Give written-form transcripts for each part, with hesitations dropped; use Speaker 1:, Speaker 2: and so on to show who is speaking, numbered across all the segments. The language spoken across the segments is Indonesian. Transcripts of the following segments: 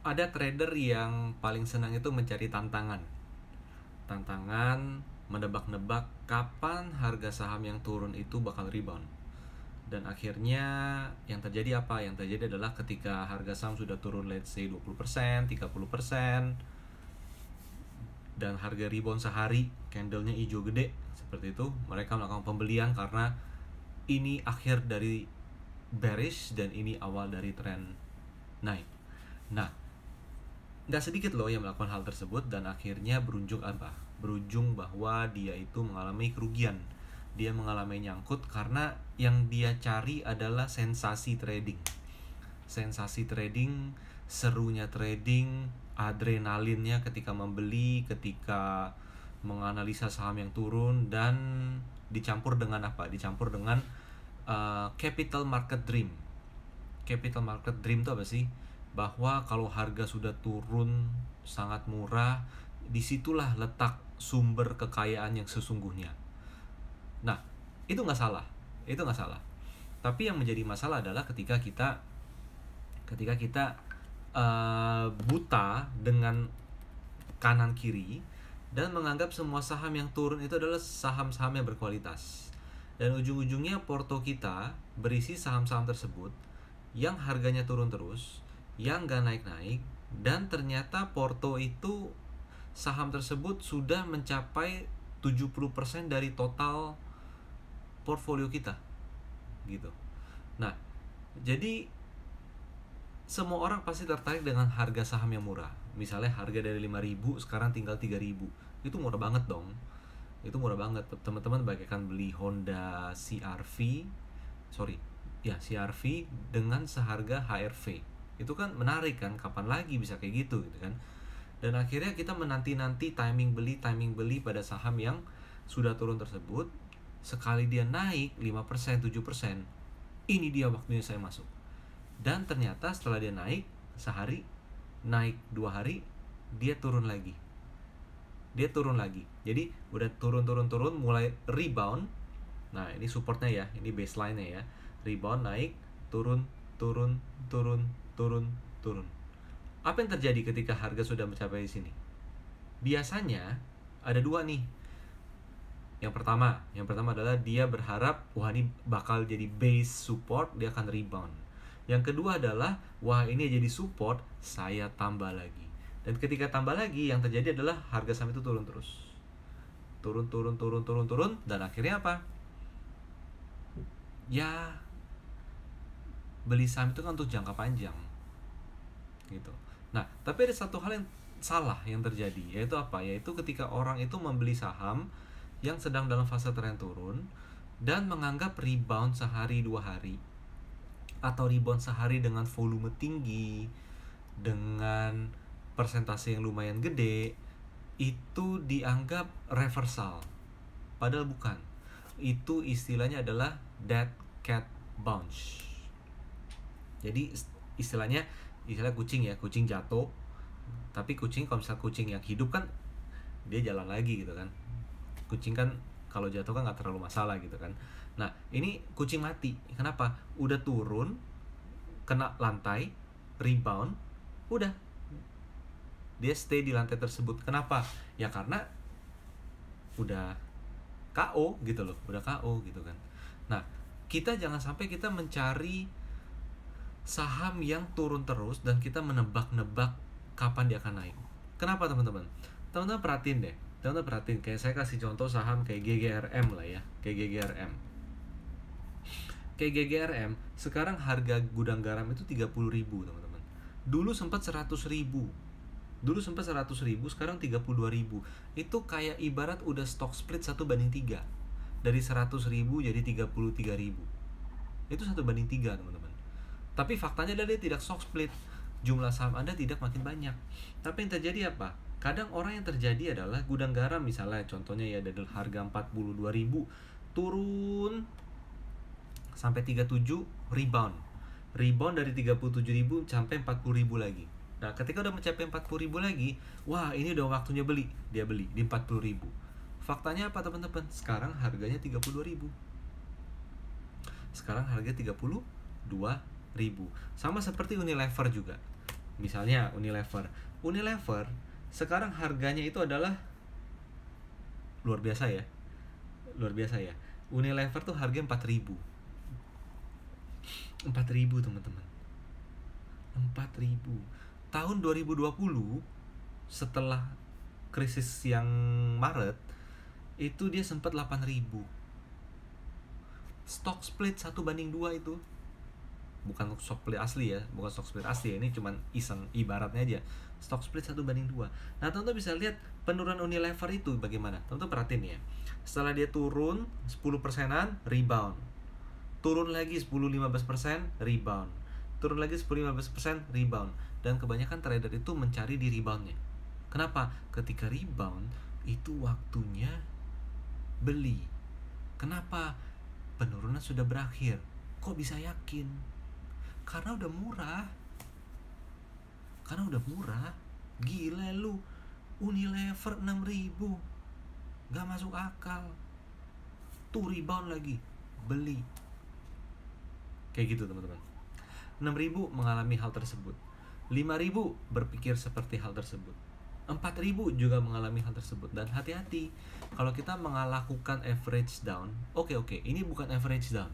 Speaker 1: Ada trader yang paling senang itu mencari tantangan. Tantangan menebak-nebak kapan harga saham yang turun itu bakal rebound. Dan akhirnya yang terjadi apa? Yang terjadi adalah ketika harga saham sudah turun let's say 20%, 30%, dan harga rebound sehari, candlenya hijau gede seperti itu, mereka melakukan pembelian karena ini akhir dari bearish dan ini awal dari tren naik. Nah, nggak sedikit loh yang melakukan hal tersebut dan akhirnya berujung apa? Berujung bahwa dia itu mengalami kerugian. Dia mengalami nyangkut karena yang dia cari adalah sensasi trading. Sensasi trading, serunya trading, adrenalinnya ketika membeli, ketika menganalisa saham yang turun, dan dicampur dengan apa? Dicampur dengan capital market dream. Capital market dream itu apa sih? Bahwa kalau harga sudah turun sangat murah, disitulah letak sumber kekayaan yang sesungguhnya. Nah, itu nggak salah, itu nggak salah. Tapi yang menjadi masalah adalah ketika kita buta dengan kanan kiri dan menganggap semua saham yang turun itu adalah saham-saham yang berkualitas. Dan ujung-ujungnya porto kita berisi saham-saham tersebut yang harganya turun terus, yang gak naik-naik, dan ternyata porto itu saham tersebut sudah mencapai 70% dari total portfolio kita gitu. Nah, jadi semua orang pasti tertarik dengan harga saham yang murah. Misalnya harga dari 5.000 sekarang tinggal 3.000. Itu murah banget dong. Itu murah banget. Teman-teman bagaikan beli Honda CR-V, CR-V dengan seharga HR-V. Itu kan menarik kan, kapan lagi bisa kayak gitu kan. Dan akhirnya kita menanti-nanti timing beli pada saham yang sudah turun tersebut. Sekali dia naik 5%, 7%, ini dia waktunya saya masuk. Dan ternyata setelah dia naik sehari, naik 2 hari, dia turun lagi. Jadi udah turun, mulai rebound. Nah, ini supportnya ya, ini baseline-nya ya. Rebound, naik, turun. Apa yang terjadi ketika harga sudah mencapai di sini? Biasanya ada dua nih. Yang pertama adalah dia berharap wah ini bakal jadi base support, dia akan rebound. Yang kedua adalah wah ini jadi support, saya tambah lagi. Dan ketika tambah lagi, yang terjadi adalah harga saham itu turun terus. Turun, dan akhirnya apa? Ya, beli saham itu kan untuk jangka panjang gitu. Nah, tapi ada satu hal yang salah yang terjadi, yaitu apa? Yaitu ketika orang itu membeli saham yang sedang dalam fase tren turun dan menganggap rebound sehari 2 hari atau rebound sehari dengan volume tinggi, dengan persentase yang lumayan gede, itu dianggap reversal. Padahal bukan. Itu istilahnya adalah dead cat bounce. Jadi istilah kucing ya, kucing jatuh. Tapi kucing, kalau misalnya kucing yang hidup kan dia jalan lagi gitu kan. Kucing kan kalau jatuh kan gak terlalu masalah gitu kan. Nah, ini kucing mati. Kenapa? Udah turun, kena lantai, rebound, udah. Dia stay di lantai tersebut. Kenapa? Ya karena udah KO gitu loh. Udah KO gitu kan. Nah, kita jangan sampai kita mencari saham yang turun terus dan kita menebak-nebak kapan dia akan naik. Kenapa teman-teman? Teman-teman perhatiin deh. Teman-teman perhatiin, kayak saya kasih contoh saham kayak GGRM lah ya. Kayak GGRM sekarang harga gudang garam itu 30.000 teman-teman. Dulu sempat 100.000. Sekarang 32.000. Itu kayak ibarat udah stock split 1:3. Dari 100.000 jadi 33.000. Itu 1:3 teman-teman. Tapi faktanya adalah dia tidak stock split. Jumlah saham Anda tidak makin banyak. Tapi yang terjadi apa? Kadang orang yang terjadi adalah gudang garam misalnya, contohnya ya dari harga 42.000 turun sampai 37, rebound dari 37.000 sampai 40.000 lagi. Nah, ketika udah mencapai 40.000 lagi, wah ini udah waktunya beli. Dia beli di 40.000. Faktanya apa teman-teman? Sekarang harganya 32.000. Sekarang harga 32.000. Sama seperti Unilever juga. Misalnya Unilever sekarang harganya itu adalah luar biasa ya. Unilever tuh harga 4.000 teman-teman. 4.000 tahun 2020 setelah krisis yang Maret itu dia sempat 8.000. Stock split 1:2 itu. Bukan stock split asli ya, ini cuman iseng ibaratnya aja. Stock split 1:2. Nah, teman-teman bisa lihat penurunan Unilever itu bagaimana. Teman-teman perhatiin ya. Setelah dia turun 10%-an, rebound. Turun lagi 10-15%, rebound. Turun lagi 10-15%, rebound. Dan kebanyakan trader itu mencari di reboundnya. Kenapa? Ketika rebound itu waktunya beli. Kenapa? Penurunan sudah berakhir. Kok bisa yakin? Karena udah murah. Gila lu. Unilever 6.000. Gak masuk akal. Tuh rebound lagi, beli. Kayak gitu teman-teman. 6.000 mengalami hal tersebut. 5.000 berpikir seperti hal tersebut. 4.000 juga mengalami hal tersebut. Dan hati-hati kalau kita melakukan average down. Oke, ini bukan average down.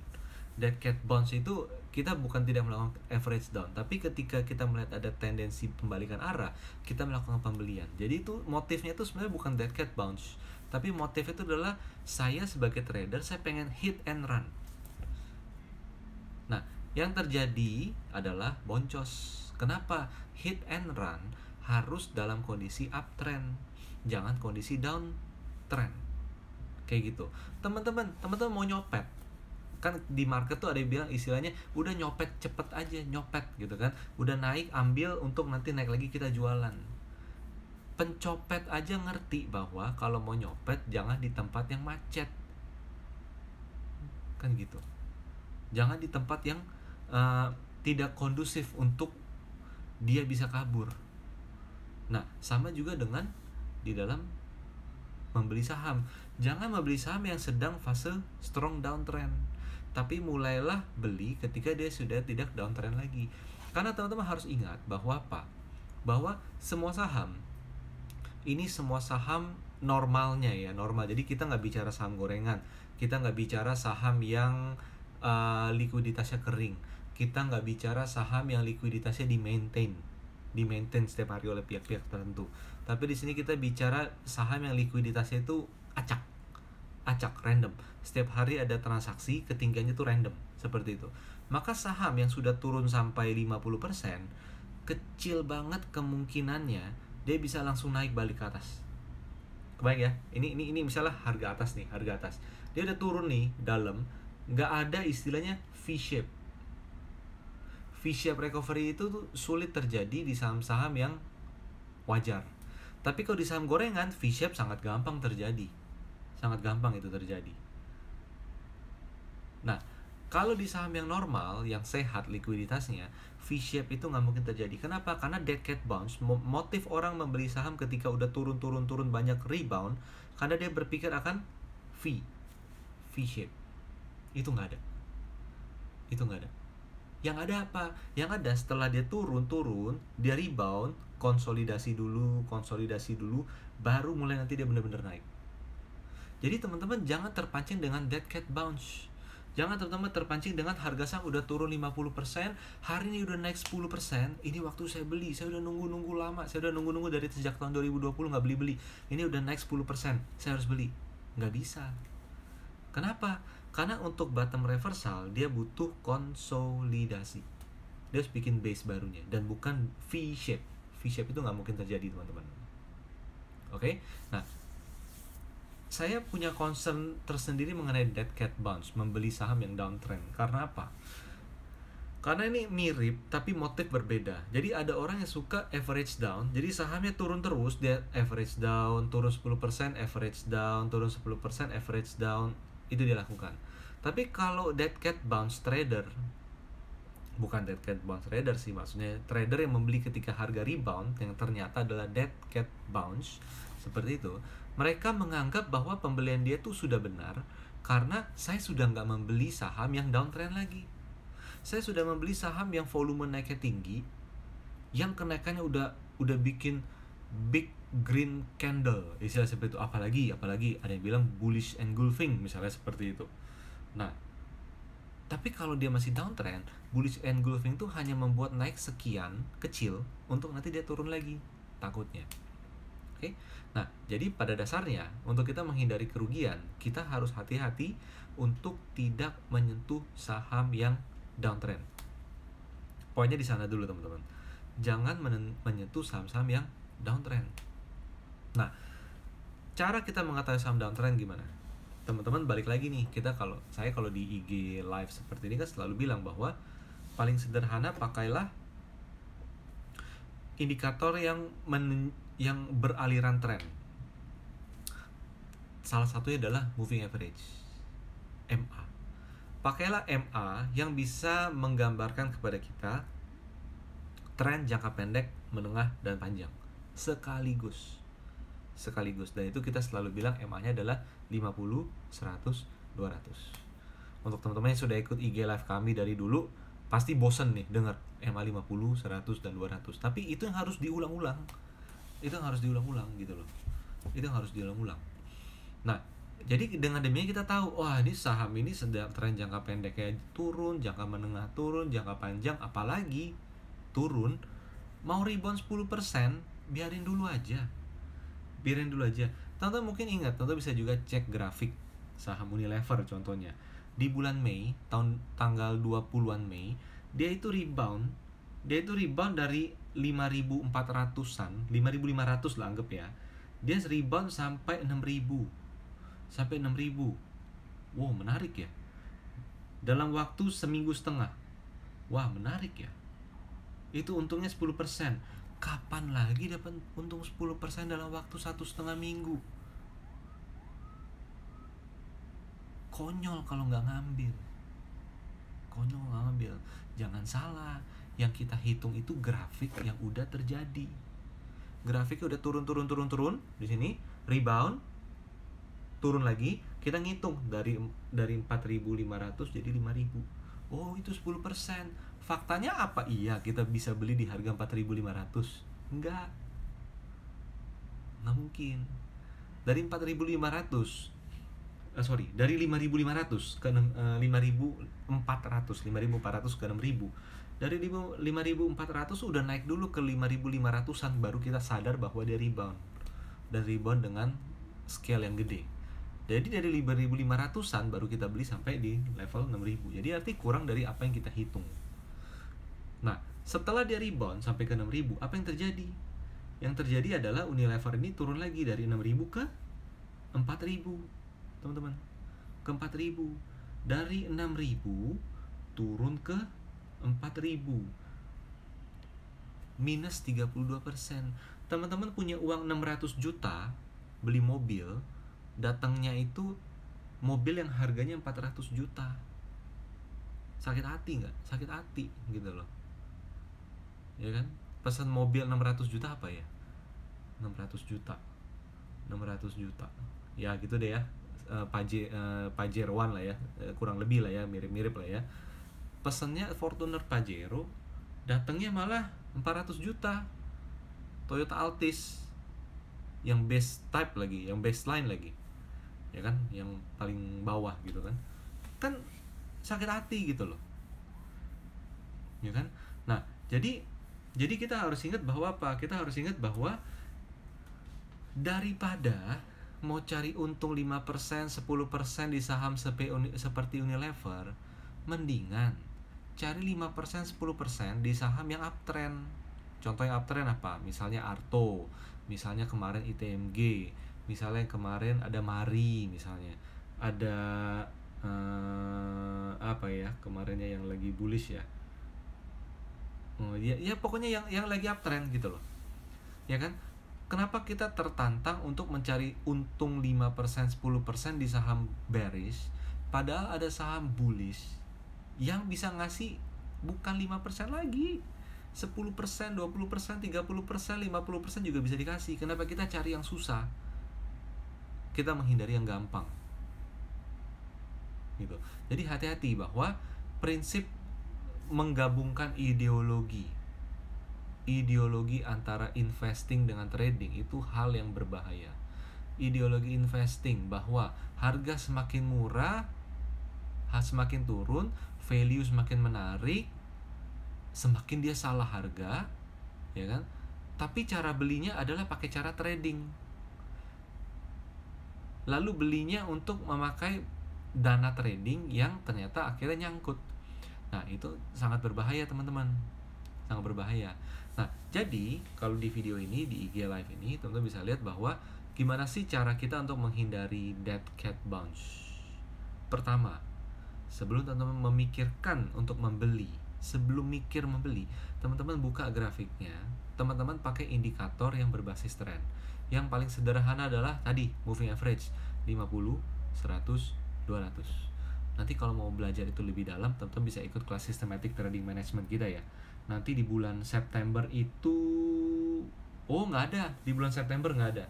Speaker 1: Dead cat bounce itu kita bukan tidak melakukan average down, tapi ketika kita melihat ada tendensi pembalikan arah, kita melakukan pembelian. Jadi itu motifnya itu sebenarnya bukan dead cat bounce, tapi motifnya itu adalah saya sebagai trader, saya pengen hit and run. Nah, yang terjadi adalah boncos. Kenapa? Hit and run harus dalam kondisi uptrend, jangan kondisi downtrend. Kayak gitu. Teman-teman mau nyopet. Kan di market tuh ada yang bilang istilahnya udah nyopet cepet aja, nyopet gitu kan. Udah naik ambil untuk nanti naik lagi kita jualan. Pencopet aja ngerti bahwa kalau mau nyopet jangan di tempat yang macet. Kan gitu. Jangan di tempat yang tidak kondusif untuk dia bisa kabur. Nah, sama juga dengan di dalam membeli saham. Jangan membeli saham yang sedang fase strong downtrend, tapi mulailah beli ketika dia sudah tidak downtrend lagi. Karena teman-teman harus ingat bahwa apa? Bahwa semua saham ini semua saham normalnya ya, normal. Jadi kita nggak bicara saham gorengan, kita nggak bicara saham yang likuiditasnya kering, kita nggak bicara saham yang likuiditasnya di maintain setiap hari oleh pihak-pihak tertentu. Tapi di sini kita bicara saham yang likuiditasnya itu acak random. Setiap hari ada transaksi, ketinggiannya itu random, seperti itu. Maka saham yang sudah turun sampai 50%, kecil banget kemungkinannya dia bisa langsung naik balik ke atas. Kebayang ya? Ini misalnya harga atas. Dia udah turun nih dalam, nggak ada istilahnya V-shape. V-shape recovery itu tuh sulit terjadi di saham-saham yang wajar. Tapi kalau di saham gorengan, V-shape sangat gampang terjadi. Sangat gampang itu terjadi. Nah, kalau di saham yang normal, yang sehat likuiditasnya, V-shape itu nggak mungkin terjadi. Kenapa? Karena dead cat bounce. Motif orang membeli saham ketika udah turun banyak rebound, karena dia berpikir akan V-shape. Itu nggak ada. Yang ada apa? Yang ada setelah dia turun, dia rebound, konsolidasi dulu, baru mulai nanti dia benar-benar naik. Jadi teman-teman jangan terpancing dengan dead cat bounce. Jangan teman-teman terpancing dengan harga saham udah turun 50%, hari ini udah naik 10%, ini waktu saya beli, saya udah nunggu lama, saya udah nunggu dari sejak tahun 2020 nggak beli-beli. Ini udah naik 10%, saya harus beli. Nggak bisa. Kenapa? Karena untuk bottom reversal dia butuh konsolidasi. Dia harus bikin base barunya dan bukan V-shape. V-shape itu nggak mungkin terjadi teman-teman. Oke? Nah, saya punya concern tersendiri mengenai dead cat bounce, membeli saham yang downtrend. Karena apa? Karena ini mirip tapi motif berbeda. Jadi ada orang yang suka average down, jadi sahamnya turun terus, dia average down, turun 10%, average down, turun 10%, average down. Itu dia lakukan. Tapi kalau dead cat bounce trader, bukan dead cat bounce trader sih, maksudnya trader yang membeli ketika harga rebound yang ternyata adalah dead cat bounce, seperti itu, mereka menganggap bahwa pembelian dia tuh sudah benar karena saya sudah nggak membeli saham yang downtrend lagi. Saya sudah membeli saham yang volume naiknya tinggi, yang kenaikannya udah bikin big green candle, istilah seperti itu. Apalagi ada yang bilang bullish engulfing misalnya seperti itu. Nah, tapi kalau dia masih downtrend, bullish engulfing tuh hanya membuat naik sekian kecil untuk nanti dia turun lagi takutnya. Oke. Nah, jadi pada dasarnya untuk kita menghindari kerugian, kita harus hati-hati untuk tidak menyentuh saham yang downtrend. Poinnya di sana dulu, teman-teman. Jangan menyentuh saham-saham yang downtrend. Nah, cara kita mengetahui saham downtrend gimana? Teman-teman balik lagi nih, saya kalau di IG live seperti ini kan selalu bilang bahwa paling sederhana pakailah indikator yang beraliran tren. Salah satunya adalah moving average, MA. Pakailah MA yang bisa menggambarkan kepada kita tren jangka pendek, menengah, dan panjang sekaligus. Dan itu kita selalu bilang MA-nya adalah 50, 100, 200. Untuk teman-teman yang sudah ikut IG live kami dari dulu, pasti bosen nih dengar MA 50, 100, dan 200. Tapi itu yang harus diulang-ulang. Gitu loh. Itu yang harus diulang-ulang. Nah, jadi dengan demikian kita tahu, wah ini saham ini sedang tren jangka pendeknya turun, jangka menengah turun, jangka panjang apalagi turun. Mau rebound 10%, biarin dulu aja. Teman-teman mungkin ingat, teman-teman bisa juga cek grafik saham Unilever contohnya. Di bulan Mei, tanggal 20-an Mei, dia itu rebound dari 5.400-an, 5.500 lah anggap ya. Dia rebound sampai 6.000. Wow, menarik ya. Dalam waktu seminggu setengah. Wah, menarik ya. Itu untungnya 10%. Kapan lagi dapat untung 10% dalam waktu 1,5 minggu? Konyol kalau nggak ngambil. Jangan salah, yang kita hitung itu grafik yang udah terjadi. Grafiknya udah turun di sini, rebound, turun lagi, kita ngitung dari 4.500 jadi 5.000. Oh, itu 10%. Faktanya apa? Iya, kita bisa beli di harga 4.500. Enggak mungkin. Dari 4.500 dari 5.500 ke 5.400 ke 6.000. Dari 5.400 udah naik dulu ke 5.500-an, baru kita sadar bahwa dia rebound. Dan rebound dengan scale yang gede. Jadi dari 5.500-an baru kita beli sampai di level 6.000. Jadi arti kurang dari apa yang kita hitung. Nah, setelah dia rebound sampai ke 6.000, apa yang terjadi? Yang terjadi adalah Unilever ini turun lagi dari 6.000 ke 4.000. Teman-teman, ke 4.000. Dari 6.000 turun ke 4.000. Minus 32%. Teman-teman punya uang 600 juta beli mobil, datangnya itu mobil yang harganya 400 juta. Sakit hati nggak? Sakit hati gitu loh. Ya kan? Pesan mobil 600 juta apa ya? 600 juta. Ya gitu deh ya. Pajero lah ya. Kurang lebih lah ya, mirip-mirip lah ya. Pesannya Fortuner Pajero, datangnya malah 400 juta. Toyota Altis yang base type lagi, yang baseline lagi. Ya kan? Yang paling bawah gitu kan. Kan sakit hati gitu loh. Ya kan? Nah, jadi kita harus ingat bahwa apa? Kita harus ingat bahwa daripada mau cari untung 5%, 10% di saham seperti Unilever, mendingan cari 5%, 10% di saham yang uptrend. Contoh yang uptrend apa? Misalnya Arto, misalnya kemarin ITMG, misalnya kemarin ada Mari, misalnya ada apa ya kemarinnya yang lagi bullish ya. Ya pokoknya yang lagi uptrend gitu loh. Ya kan? Kenapa kita tertantang untuk mencari untung 5%, 10% di saham bearish, padahal ada saham bullish yang bisa ngasih bukan 5% lagi, 10%, 20%, 30%, 50% juga bisa dikasih. Kenapa kita cari yang susah? Kita menghindari yang gampang. Gitu. Jadi hati-hati bahwa prinsip menggabungkan ideologi ideologi antara investing dengan trading itu hal yang berbahaya. Ideologi investing bahwa harga semakin murah, semakin turun, value semakin menarik, semakin dia salah harga, ya kan? Tapi cara belinya adalah pakai cara trading. Lalu belinya untuk memakai dana trading yang ternyata akhirnya nyangkut. Nah, itu sangat berbahaya, teman-teman. Sangat berbahaya. Nah, jadi kalau di video ini, di IG Live ini, teman-teman bisa lihat bahwa gimana sih cara kita untuk menghindari dead cat bounce. Pertama, sebelum teman-teman memikirkan untuk membeli, sebelum mikir membeli, teman-teman buka grafiknya, teman-teman pakai indikator yang berbasis tren. Yang paling sederhana adalah tadi, moving average 50, 100, 200. Nanti kalau mau belajar itu lebih dalam, teman-teman bisa ikut kelas systematic trading management kita ya. Nanti di bulan September itu, nggak ada, di bulan September nggak ada.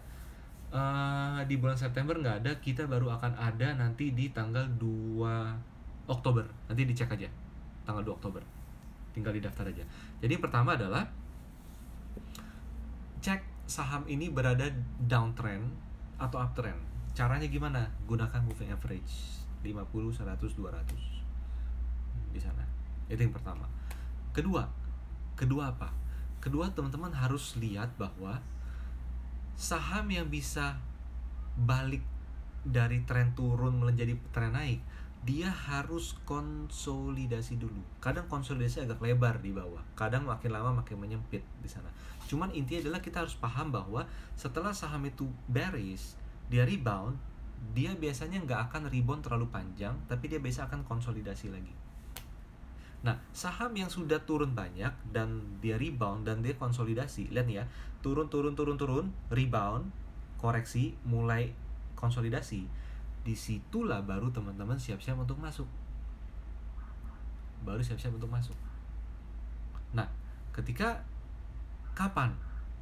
Speaker 1: Di bulan September nggak ada, kita baru akan ada nanti di tanggal 2 Oktober. Nanti dicek aja, tanggal 2 Oktober. Tinggal didaftar aja. Jadi yang pertama adalah cek saham ini berada downtrend atau uptrend. Caranya gimana? Gunakan moving average 50, 100, 200 di sana. Itu yang pertama. Kedua apa? Kedua, teman-teman harus lihat bahwa saham yang bisa balik dari tren turun menjadi tren naik, dia harus konsolidasi dulu. Kadang konsolidasi agak lebar di bawah, kadang makin lama makin menyempit di sana. Cuman intinya adalah kita harus paham bahwa setelah saham itu bearish, dia rebound, dia biasanya nggak akan rebound terlalu panjang, tapi dia biasa akan konsolidasi lagi. Nah, saham yang sudah turun banyak dan dia rebound dan dia konsolidasi, lihat nih ya, turun, rebound, koreksi, mulai konsolidasi. Disitulah baru teman-teman siap-siap untuk masuk. Nah, ketika kapan?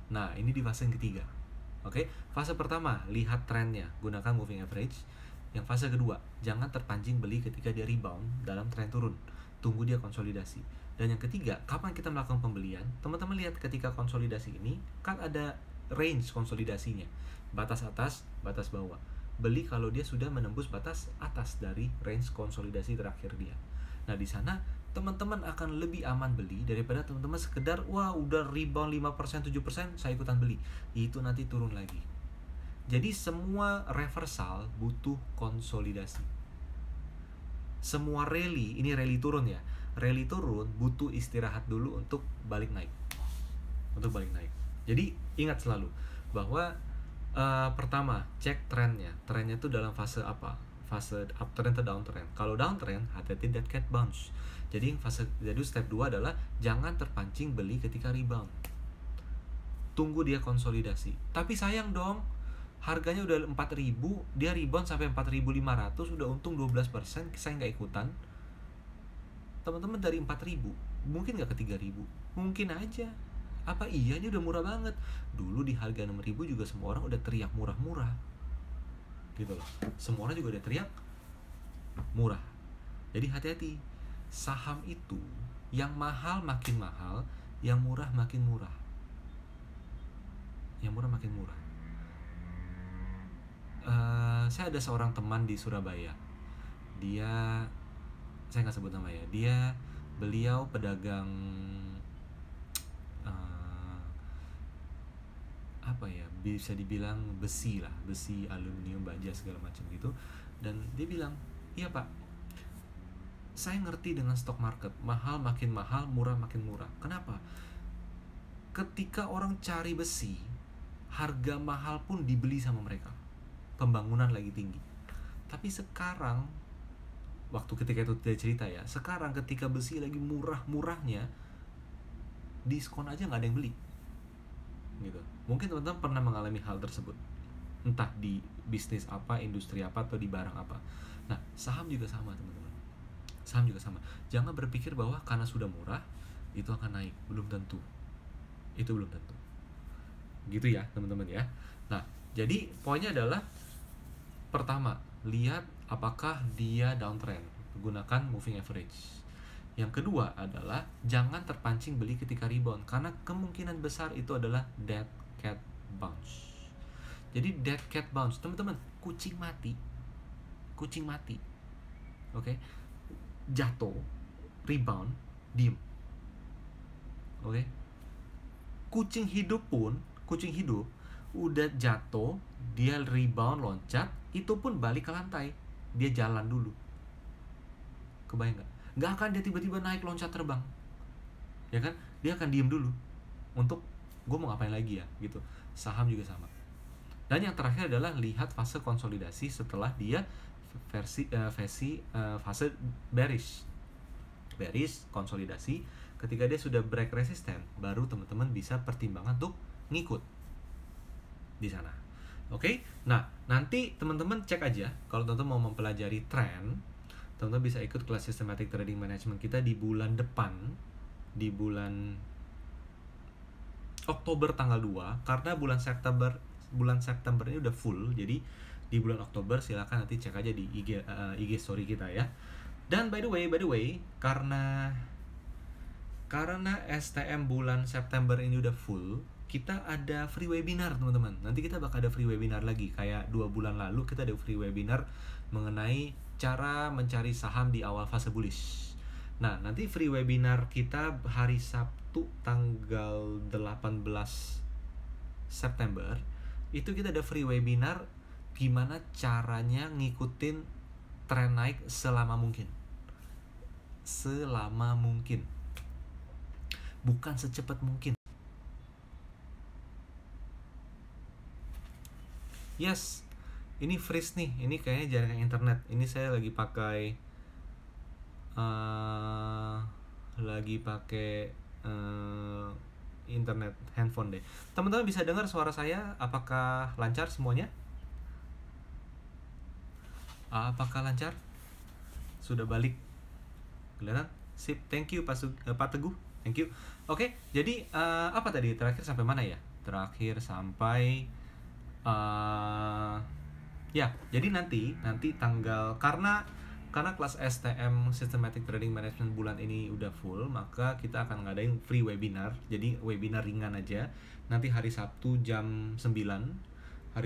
Speaker 1: Nah, ini di fase yang ketiga. Oke, fase pertama, lihat trennya, gunakan moving average. Yang fase kedua, jangan terpancing beli ketika dia rebound dalam tren turun. Tunggu dia konsolidasi. Dan yang ketiga, kapan kita melakukan pembelian? Teman-teman lihat ketika konsolidasi ini, kan ada range konsolidasinya. Batas atas, batas bawah. Beli kalau dia sudah menembus batas atas dari range konsolidasi terakhir dia. Nah, di sana teman-teman akan lebih aman beli daripada teman-teman sekedar udah rebound 5%, 7%, saya ikutan beli. Itu nanti turun lagi. Jadi semua reversal butuh konsolidasi. Semua rally, ini rally turun ya. Rally turun butuh istirahat dulu untuk balik naik. Jadi ingat selalu bahwa pertama, cek trennya. Trennya itu dalam fase apa? Fase uptrend atau downtrend. Kalau downtrend, hati-hati dead cat bounce. Jadi step 2 adalah jangan terpancing beli ketika rebound. Tunggu dia konsolidasi. Tapi sayang dong, harganya udah 4.000, dia rebound sampai 4.500, udah untung 12%, saya nggak ikutan. Teman-teman dari 4.000 mungkin nggak ke 3.000, mungkin aja. Apa iya ini udah murah banget? Dulu di harga 6.000 juga semua orang udah teriak murah-murah gitu loh. Semua orang juga udah teriak murah. Jadi hati-hati, saham itu yang mahal makin mahal, yang murah makin murah. Saya ada seorang teman di Surabaya. Saya nggak sebut nama ya. Beliau pedagang bisa dibilang besi, aluminium, baja segala macam gitu. Dan dia bilang, iya Pak, saya ngerti dengan stock market, mahal makin mahal, murah makin murah. Kenapa? Ketika orang cari besi, harga mahal pun dibeli sama mereka. Pembangunan lagi tinggi. Tapi sekarang, waktu ketika itu dia cerita ya, sekarang ketika besi lagi murah-murahnya, diskon aja nggak ada yang beli gitu. Mungkin teman-teman pernah mengalami hal tersebut, entah di bisnis apa, industri apa, atau di barang apa. Nah, saham juga sama teman-teman. Jangan berpikir bahwa karena sudah murah itu akan naik. Belum tentu. Gitu ya teman-teman ya. Nah, jadi poinnya adalah pertama, lihat apakah dia downtrend, gunakan moving average. Yang kedua adalah jangan terpancing beli ketika rebound, karena kemungkinan besar itu adalah dead cat bounce. Jadi dead cat bounce, teman-teman, kucing mati. Kucing mati. Oke. Jatuh, rebound, diem. Oke. Kucing hidup pun, kucing hidup udah jatuh, dia rebound, loncat, itu pun balik ke lantai. Dia jalan dulu. Kebayang nggak? Nggak akan dia tiba-tiba naik loncat terbang, ya kan? Dia akan diem dulu untuk gue mau ngapain lagi ya gitu. Saham juga sama. Dan yang terakhir adalah lihat fase konsolidasi setelah dia fase bearish konsolidasi. Ketika dia sudah break resisten, baru teman-teman bisa pertimbangan untuk ngikut di sana. Oke? Nah, nanti teman-teman cek aja kalau teman-teman mau mempelajari tren. Teman-teman bisa ikut kelas Systematic Trading Management kita di bulan depan, di bulan Oktober tanggal 2, karena bulan September ini udah full. Jadi di bulan Oktober silakan nanti cek aja di IG story kita ya. Dan by the way, karena STM bulan September ini udah full, kita ada free webinar, teman-teman. Nanti kita bakal ada free webinar lagi. Kayak 2 bulan lalu kita ada free webinar mengenai cara mencari saham di awal fase bullish. Nah, nanti free webinar kita hari Sabtu tanggal 18 September. Itu kita ada free webinar gimana caranya ngikutin tren naik selama mungkin. Selama mungkin. Bukan secepat mungkin. Yes, ini freeze nih. Ini kayaknya jaringan internet. Ini saya lagi pakai internet handphone deh. Teman-teman bisa dengar suara saya? Apakah lancar semuanya? Apakah lancar? Sudah balik? Kelihatan? Sip. Thank you Pak Teguh. Thank you. Oke, jadi apa tadi? Terakhir sampai mana ya? Terakhir sampai ya, jadi nanti tanggal, karena kelas STM Systematic Trading Management bulan ini udah full, maka kita akan ngadain free webinar. Jadi webinar ringan aja. Nanti hari Sabtu jam 9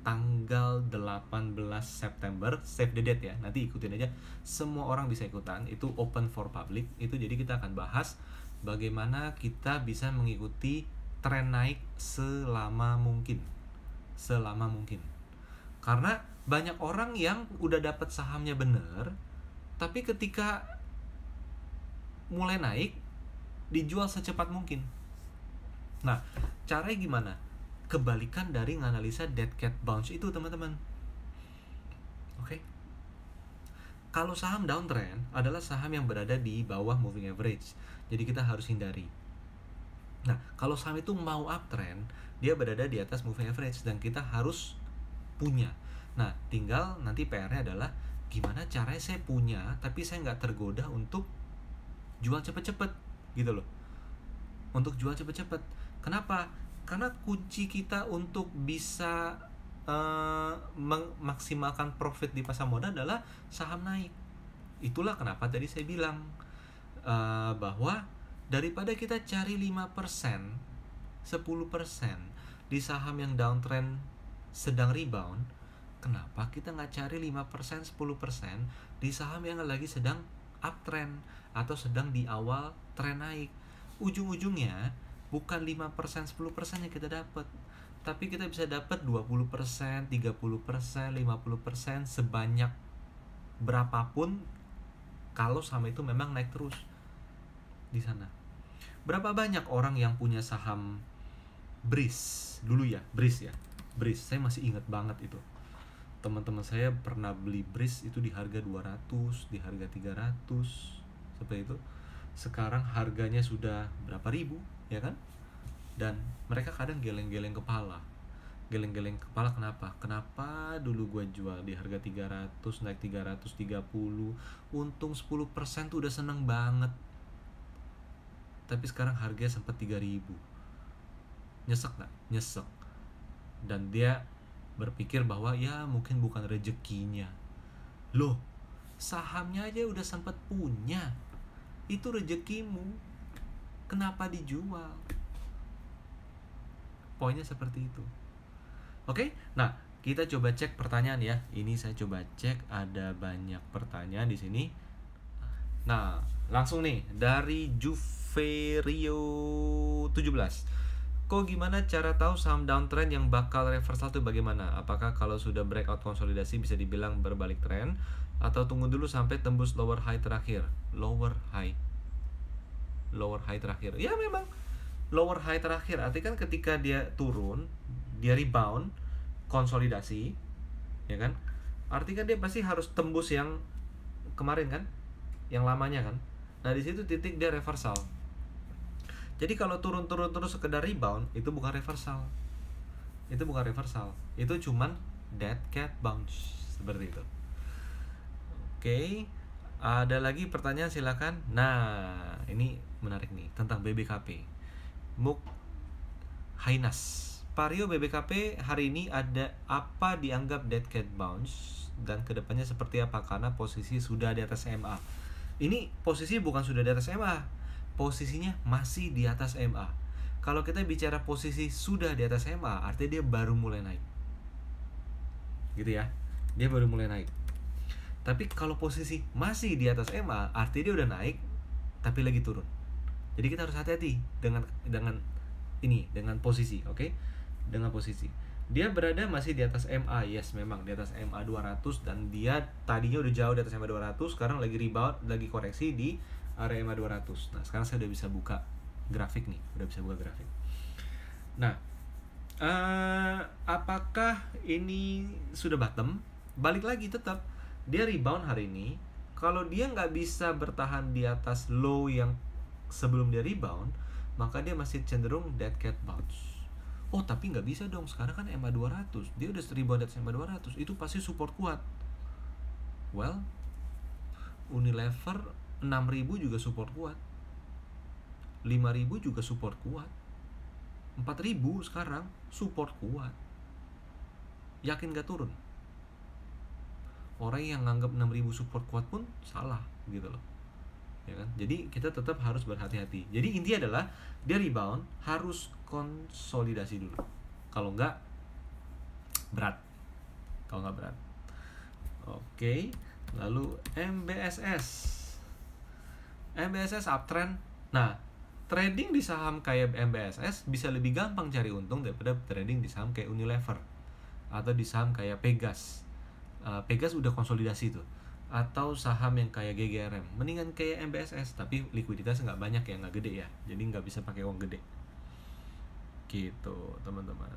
Speaker 1: tanggal 18 September. Save the date ya. Nanti ikutin aja. Semua orang bisa ikutan. Itu open for public. Itu jadi kita akan bahas bagaimana kita bisa mengikuti tren naik selama mungkin. Karena banyak orang yang udah dapat sahamnya bener, tapi ketika mulai naik dijual secepat mungkin. Nah, caranya gimana? Kebalikan dari menganalisa dead cat bounce itu, teman-teman. Oke. Kalau saham downtrend adalah saham yang berada di bawah moving average. Jadi kita harus hindari. Nah, kalau saham itu mau uptrend, dia berada di atas moving average dan kita harus punya. Nah, tinggal nanti PR-nya adalah gimana caranya saya punya tapi saya nggak tergoda untuk jual cepet-cepet gitu loh. Untuk jual cepet-cepet. Kenapa? Karena kunci kita untuk bisa memaksimalkan profit di pasar modal adalah saham naik. Itulah kenapa tadi saya bilang bahwa daripada kita cari 5%, 10% di saham yang downtrend sedang rebound, kenapa kita nggak cari 5%, 10% di saham yang lagi sedang uptrend atau sedang di awal tren naik? Ujung-ujungnya bukan 5%, 10% yang kita dapat, tapi kita bisa dapat 20%, 30%, 50% sebanyak berapapun kalau saham itu memang naik terus di sana. Berapa banyak orang yang punya saham Breeze dulu ya, Breeze, saya masih ingat banget itu. Teman-teman saya pernah beli Breeze itu di harga 200, di harga 300, seperti itu. Sekarang harganya sudah berapa ribu, ya kan? Dan mereka kadang geleng-geleng kepala. Kenapa? Kenapa dulu gue jual di harga 300, naik 330, untung 10% tuh udah seneng banget. Tapi sekarang harganya sempat 3.000. Nyesek gak? Nyesek. Dan dia berpikir bahwa ya mungkin bukan rezekinya. Loh, sahamnya aja udah sempat punya, Itu rezekimu, kenapa dijual? Poinnya seperti itu. Oke, nah kita coba cek pertanyaan ya. Ini saya coba cek, ada banyak pertanyaan di sini. Nah, langsung nih dari Juverio 17. Kok gimana cara tahu saham downtrend yang bakal reversal itu bagaimana? Apakah kalau sudah breakout konsolidasi bisa dibilang berbalik tren, atau tunggu dulu sampai tembus lower high terakhir? Lower high terakhir. Ya memang lower high terakhir. Artinya kan ketika dia turun, dia rebound, konsolidasi, ya kan? Artinya dia pasti harus tembus yang kemarin kan, yang lamanya kan. Nah di situ titik dia reversal. Jadi kalau turun terus sekedar rebound, itu bukan reversal. Itu cuman dead cat bounce, seperti itu. Oke, ada lagi pertanyaan silakan. Nah, ini menarik nih tentang BBKP. Muk Hainas. Vario BBKP hari ini ada apa dianggap dead cat bounce dan kedepannya seperti apa, karena posisi sudah di atas MA. Ini posisi bukan sudah di atas MA, posisinya masih di atas MA. Kalau kita bicara posisi sudah di atas MA, artinya dia baru mulai naik, gitu ya, dia baru mulai naik. Tapi kalau posisi masih di atas MA, artinya dia udah naik tapi lagi turun. Jadi kita harus hati-hati dengan posisi, oke? Dengan posisi dia berada masih di atas MA, yes, memang di atas MA 200, dan dia tadinya udah jauh di atas MA 200, sekarang lagi rebound, lagi koreksi di area MA 200. Nah, sekarang saya udah bisa buka grafik nih, Nah, apakah ini sudah bottom? Balik lagi, tetap dia rebound hari ini. Kalau dia nggak bisa bertahan di atas low yang sebelum dia rebound, maka dia masih cenderung dead cat bounce. Oh, tapi nggak bisa dong, sekarang kan MA 200, dia udah rebound di atas MA 200, itu pasti support kuat. Well, Unilever 6.000 juga support kuat, 5.000 juga support kuat, 4.000 sekarang support kuat. Yakin gak turun? Orang yang nganggap 6.000 support kuat pun salah gitu loh, ya kan? Jadi kita tetap harus berhati-hati. Jadi intinya adalah dia rebound harus konsolidasi dulu. Kalau enggak berat. Oke, lalu MBSS uptrend. Nah, trading di saham kayak MBSS bisa lebih gampang cari untung daripada trading di saham kayak Unilever atau di saham kayak Pegas. Pegas udah konsolidasi tuh. Atau saham yang kayak GGRM, mendingan kayak MBSS, tapi likuiditas nggak banyak ya, nggak gede ya, jadi nggak bisa pakai uang gede gitu teman-teman.